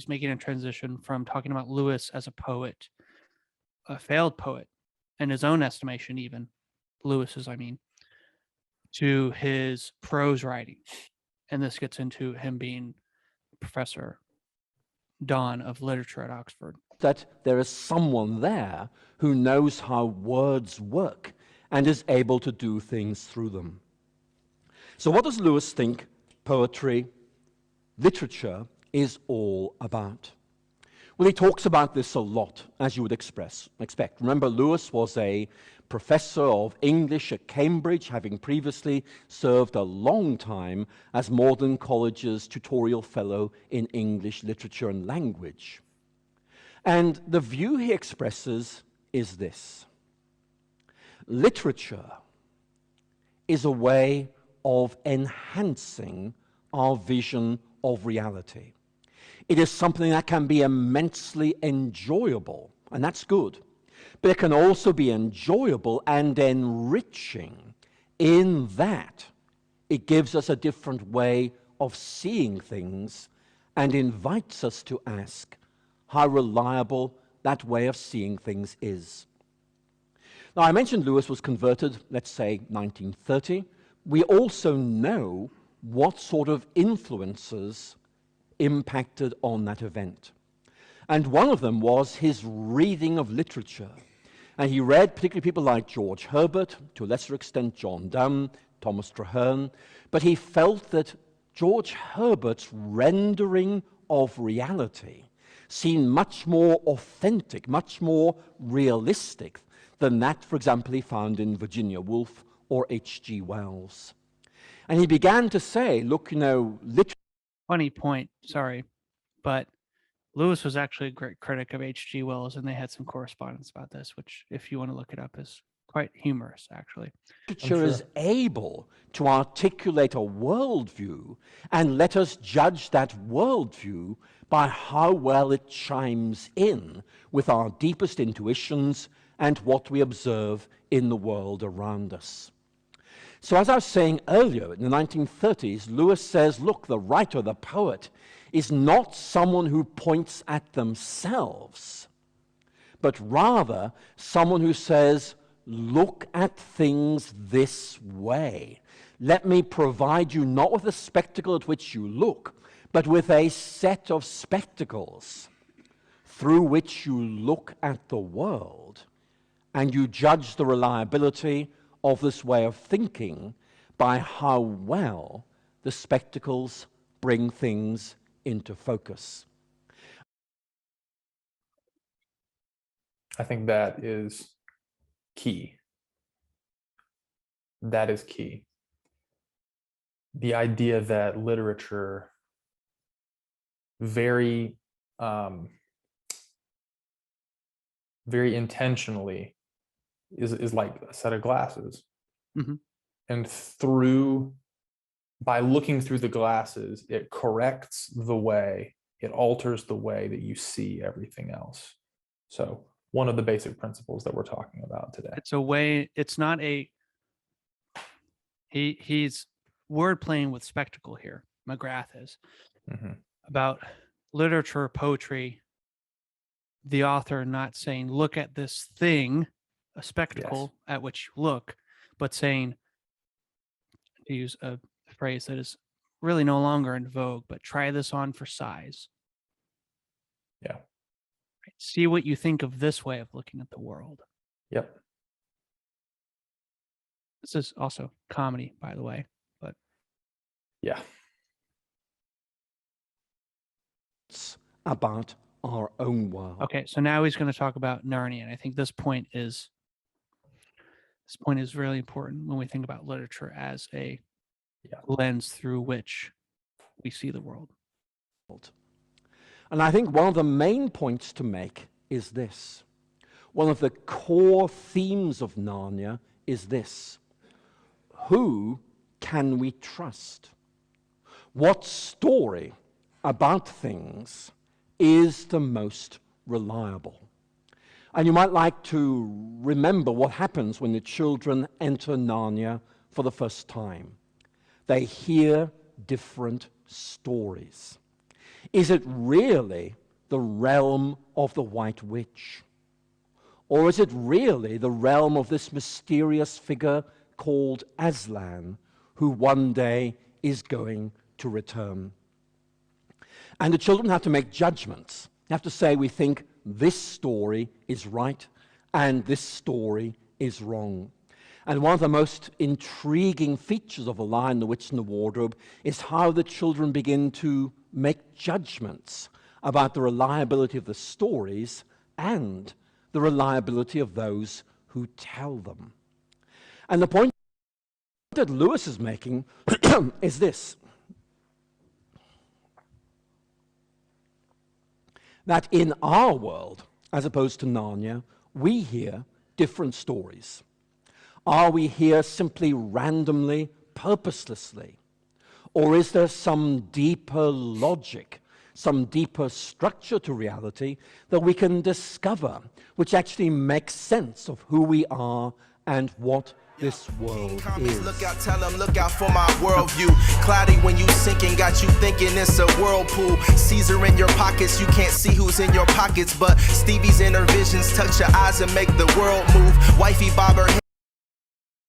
He's making a transition from talking about Lewis as a poet, a failed poet, in his own estimation even, Lewis's, I mean, to his prose writing. And this gets into him being Professor Don of literature at Oxford. That there is someone there who knows how words work and is able to do things through them. So what does Lewis think poetry, literature is all about? Well, he talks about this a lot, as you would expect. Remember, Lewis was a professor of English at Cambridge, having previously served a long time as Magdalen College's tutorial fellow in English literature and language. And the view he expresses is this: literature is a way of enhancing our vision of reality. It is something that can be immensely enjoyable, and that's good. But it can also be enjoyable and enriching in that it gives us a different way of seeing things and invites us to ask how reliable that way of seeing things is. Now, I mentioned Lewis was converted, let's say, 1930. We also know what sort of influences impacted on that event. And one of them was his reading of literature. And he read particularly people like George Herbert, to a lesser extent John Donne, Thomas Traherne, but he felt that George Herbert's rendering of reality seemed much more authentic, much more realistic than that, for example, he found in Virginia Woolf or H.G. Wells. And he began to say, look, literature... Funny point, sorry, but Lewis was actually a great critic of H.G. Wells, and they had some correspondence about this, which, if you want to look it up, is quite humorous, actually. Literature is able to articulate a worldview and let us judge that worldview by how well it chimes in with our deepest intuitions and what we observe in the world around us. So as I was saying earlier, in the 1930s, Lewis says, look, the writer, the poet, is not someone who points at themselves, but rather someone who says, look at things this way. Let me provide you not with a spectacle at which you look, but with a set of spectacles through which you look at the world, and you judge the reliability of this way of thinking by how well the spectacles bring things into focus. I think that is key. That is key. The idea that literature very intentionally is like a set of glasses. Mm-hmm. And by looking through the glasses, it corrects the way, it alters the way that you see everything else. So one of the basic principles that we're talking about today. It's a way, it's not a, he's word playing with spectacle here, McGrath is, about literature, poetry, the author not saying, look at this thing, a spectacle at which you look, but saying, to use a phrase that is really no longer in vogue, but try this on for size. Yeah. Right? See what you think of this way of looking at the world. Yep. This is also comedy, by the way, but yeah. It's about our own world. Okay, so now he's going to talk about Narnia, and I think this point is really important when we think about literature as a lens through which we see the world. And I think one of the main points to make is this. One of the core themes of Narnia is this. Who can we trust? What story about things is the most reliable? And you might like to remember what happens when the children enter Narnia for the first time. They hear different stories. Is it really the realm of the White Witch? Or is it really the realm of this mysterious figure called Aslan, who one day is going to return? And the children have to make judgments. They have to say, we think this story is right and this story is wrong. And one of the most intriguing features of The Lion, the Witch, and the Wardrobe is how the children begin to make judgments about the reliability of the stories and the reliability of those who tell them. And the point that Lewis is making is this: that in our world, as opposed to Narnia, we hear different stories. Are we here simply randomly, purposelessly? Or is there some deeper logic, some deeper structure to reality that we can discover, which actually makes sense of who we are and what this world is? Look out, tell them, look out for my worldview. Cloudy when you sinking, got you thinking it's a whirlpool. Caesar in your pockets, you can't see who's in your pockets, but Stevie's inner visions touch your eyes and make the world move. Wifey bob her head